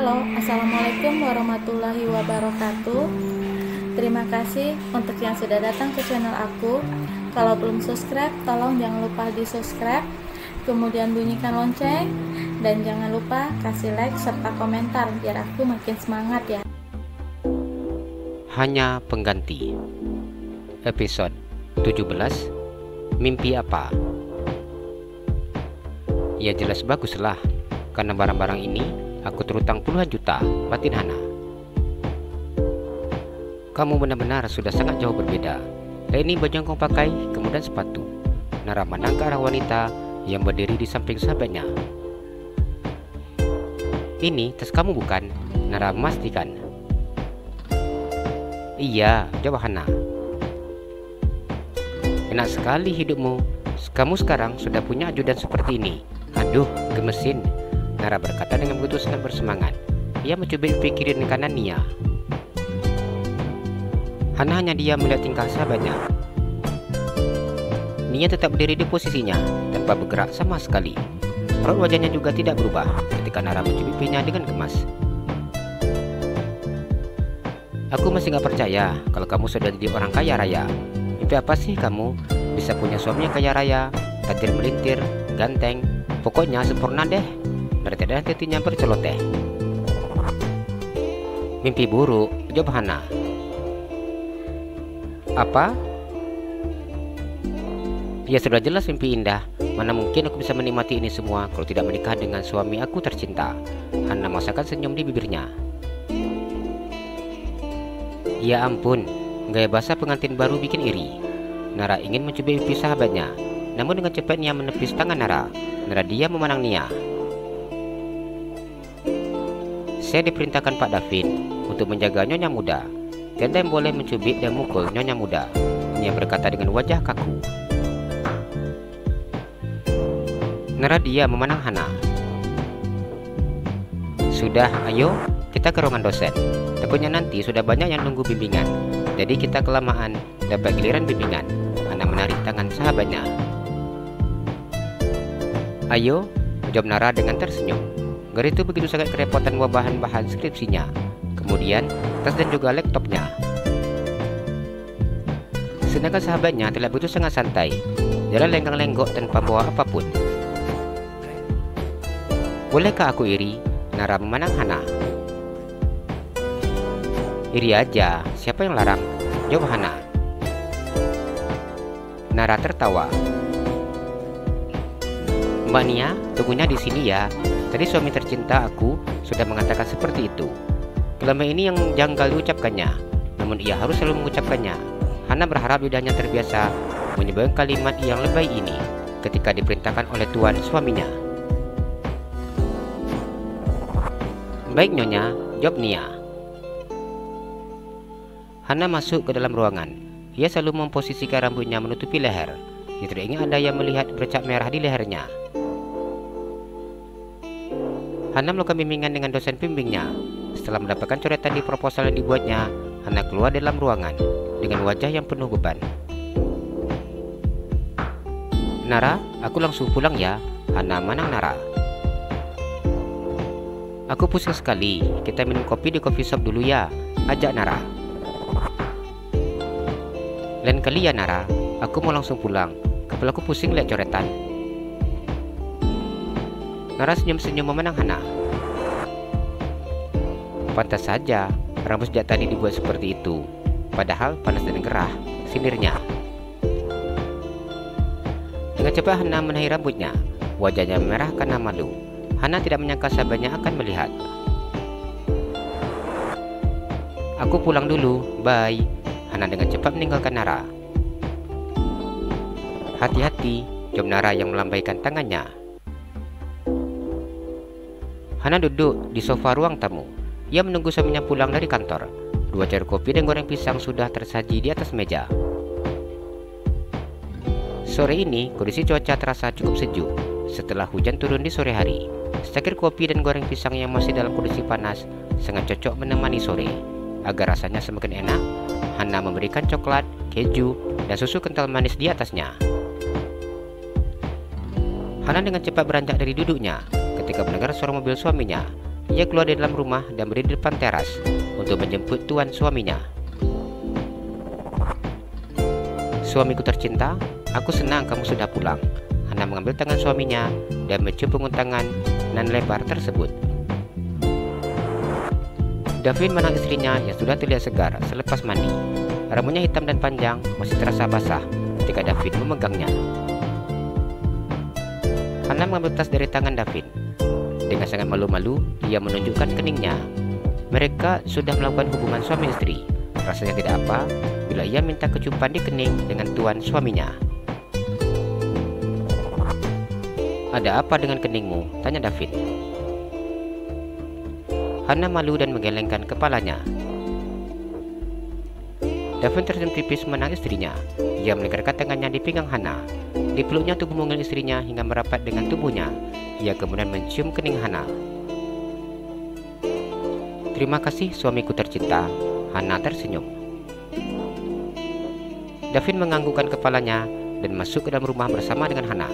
Halo, Assalamualaikum warahmatullahi wabarakatuh. Terima kasih untuk yang sudah datang ke channel aku. Kalau belum subscribe, tolong jangan lupa di subscribe, kemudian bunyikan lonceng, dan jangan lupa kasih like serta komentar biar aku makin semangat ya. Hanya pengganti. Episode 17. Mimpi apa? Ya jelas baguslah, karena barang-barang ini aku terutang puluhan juta, batin Hana. Kamu benar-benar sudah sangat jauh berbeda. Ini baju yang kau pakai, kemudian sepatu. Nara menang ke arah wanita yang berdiri di samping sahabatnya. Ini tas kamu bukan? Nara memastikan. Iya, jawab Hana. Enak sekali hidupmu. Kamu sekarang sudah punya ajudan seperti ini. Aduh, gemesin. Nara berkata dengan begitu sangat bersemangat. Ia mencubit pikiran kanan Nia. Hana hanya diam melihat tingkah sahabatnya. Nia tetap berdiri di posisinya tanpa bergerak sama sekali. Raut wajahnya juga tidak berubah ketika Nara mencubit pipinya dengan kemas. Aku masih gak percaya kalau kamu sudah jadi orang kaya raya. Mimpi apa sih kamu? Bisa punya suami yang kaya raya, tatir melintir, ganteng, pokoknya sempurna deh. Dari tidak hatinya berceloteh. Mimpi buruk, jawab Hana. Apa? Ya sudah jelas mimpi indah. Mana mungkin aku bisa menikmati ini semua kalau tidak menikah dengan suami aku tercinta. Hana memaksakan senyum di bibirnya. Ya ampun, gaya bahasa pengantin baru bikin iri. Nara ingin mencubit pipi sahabatnya, namun dengan cepat Nia menepis tangan Nara. Nara diam memandang Nia. Saya diperintahkan Pak David untuk menjaga Nyonya muda. Tiada yang boleh mencubit dan mukul Nyonya muda. Nia berkata dengan wajah kaku. Nara diam memandang Hana. Sudah, ayo kita ke ruangan dosen. Takutnya nanti sudah banyak yang nunggu bimbingan. Jadi kita kelamaan dapat giliran bimbingan. Hana menarik tangan sahabatnya. Ayo, jawab Nara dengan tersenyum. Gari itu begitu sangat kerepotan membawa bahan-bahan skripsinya. Kemudian tas dan juga laptopnya. Sedangkan sahabatnya terlihat begitu sangat santai. Jalan lenggang-lenggok tanpa bawa apapun. Bolehkah aku iri? Nara memandang Hana. Iri aja, siapa yang larang? Jawab Hana. Nara tertawa. Mbak Nia, tunggunya di sini ya. Tadi suami tercinta aku sudah mengatakan seperti itu. Kelama ini yang janggal diucapkannya, namun ia harus selalu mengucapkannya. Hana berharap lidahnya terbiasa menyebutkan kalimat yang lebay ini ketika diperintahkan oleh tuan suaminya. Baik Nyonya, jawab Nia. Hana masuk ke dalam ruangan. Ia selalu memposisikan rambutnya menutupi leher. Ia tidak ingin ada yang melihat bercak merah di lehernya. Hana melakukan bimbingan dengan dosen pembimbingnya. Setelah mendapatkan coretan di proposal yang dibuatnya, Hana keluar dalam ruangan dengan wajah yang penuh beban. Nara, aku langsung pulang ya. Hana manang Nara. Aku pusing sekali. Kita minum kopi di coffee shop dulu ya, ajak Nara. Lain kali ya Nara, aku mau langsung pulang. Kepalaku pusing lihat coretan. Nara senyum-senyum memandang Hana. Pantas saja, rambut sejak tadi dibuat seperti itu. Padahal panas dan gerah, sindirnya. Dengan cepat Hana menahi rambutnya. Wajahnya merah karena malu. Hana tidak menyangka sahabatnya akan melihat. Aku pulang dulu, bye. Hana dengan cepat meninggalkan Nara. Hati-hati, jawab Nara yang melambaikan tangannya. Hana duduk di sofa ruang tamu. Ia menunggu suaminya pulang dari kantor. 2 cairan kopi dan goreng pisang sudah tersaji di atas meja. Sore ini kondisi cuaca terasa cukup sejuk setelah hujan turun di sore hari. Secangkir kopi dan goreng pisang yang masih dalam kondisi panas sangat cocok menemani sore. Agar rasanya semakin enak, Hana memberikan coklat, keju, dan susu kental manis di atasnya. Hana dengan cepat beranjak dari duduknya ketika mendengar suara mobil suaminya. Ia keluar dari dalam rumah dan berdiri di depan teras untuk menjemput tuan suaminya. Suamiku tercinta, aku senang kamu sudah pulang. Hana mengambil tangan suaminya dan mencium punggung tangan nan lebar tersebut. Davin menang istrinya yang sudah terlihat segar selepas mandi. Rambutnya hitam dan panjang masih terasa basah ketika Davin memegangnya. Hana mengambil tas dari tangan Davin. Dengan sangat malu-malu, ia menunjukkan keningnya. Mereka sudah melakukan hubungan suami istri. Rasanya tidak apa bila ia minta kecupan di kening dengan tuan suaminya. "Ada apa dengan keningmu?" tanya Davin. Hana malu dan menggelengkan kepalanya. Davin tersenyum tipis menang istrinya. Ia melegarkan tangannya di pinggang Hana. Dipeluknya tubuh mungil istrinya hingga merapat dengan tubuhnya. Ia kemudian mencium kening Hana. "Terima kasih suamiku tercinta." Hana tersenyum. Davin menganggukkan kepalanya dan masuk ke dalam rumah bersama dengan Hana.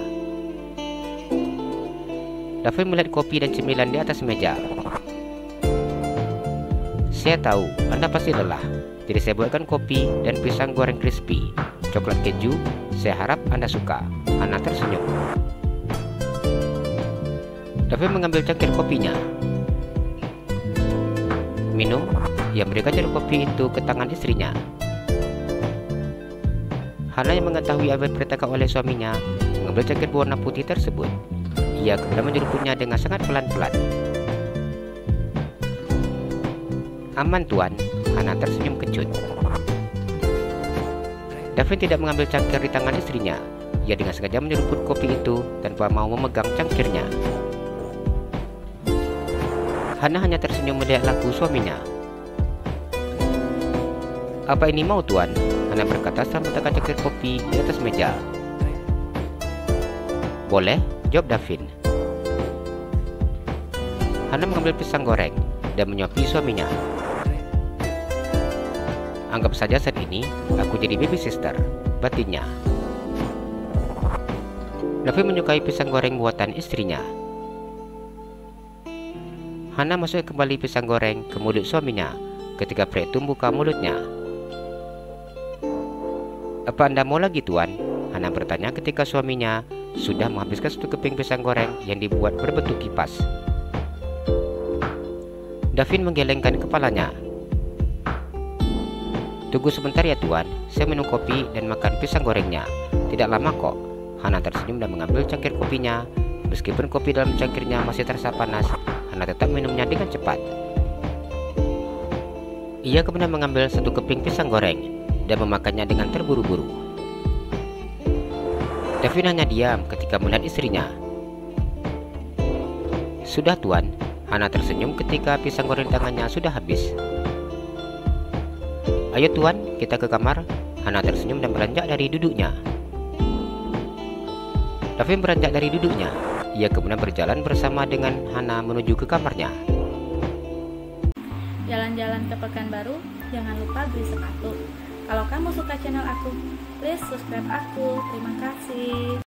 Davin melihat kopi dan cemilan di atas meja. "Saya tahu Anda pasti lelah, jadi saya buatkan kopi dan pisang goreng crispy, coklat keju. Saya harap Anda suka." Hana tersenyum. Davin mengambil cangkir kopinya. "Minum." Ia memberikan cangkir kopi itu ke tangan istrinya. Hana yang mengetahui apa yang diperintahkan oleh suaminya mengambil cangkir berwarna putih tersebut. Ia kemudian menjeruputnya dengan sangat pelan-pelan. "Aman tuan." Hana tersenyum kecut. Davin tidak mengambil cangkir di tangan istrinya. Ia dengan sengaja menyeruput kopi itu tanpa mau memegang cangkirnya. Hana hanya tersenyum melihat laku suaminya. "Apa ini mau tuan?" Hana berkata sambil meletakkan cangkir kopi di atas meja. "Boleh," jawab Davin. Hana mengambil pisang goreng dan menyuapi suaminya. "Anggap saja saat ini aku jadi baby sister," batinnya. Davin menyukai pisang goreng buatan istrinya. Hana masuk kembali pisang goreng ke mulut suaminya ketika pria itu membuka mulutnya. "Apa Anda mau lagi tuan?" Hana bertanya ketika suaminya sudah menghabiskan satu keping pisang goreng yang dibuat berbentuk kipas. Davin menggelengkan kepalanya. "Tunggu sebentar ya tuan, saya minum kopi dan makan pisang gorengnya. Tidak lama kok." Hana tersenyum dan mengambil cangkir kopinya. Meskipun kopi dalam cangkirnya masih terasa panas, Hana tetap minumnya dengan cepat. Ia kemudian mengambil satu keping pisang goreng dan memakannya dengan terburu-buru. Davin hanya diam ketika melihat istrinya. "Sudah tuan." Hana tersenyum ketika pisang goreng di tangannya sudah habis. "Ayo tuan, kita ke kamar." Hana tersenyum dan beranjak dari duduknya. Davin beranjak dari duduknya. Ia kemudian berjalan bersama dengan Hana menuju ke kamarnya. Jalan-jalan ke Pekanbaru, jangan lupa beli sepatu. Kalau kamu suka channel aku, please subscribe aku. Terima kasih.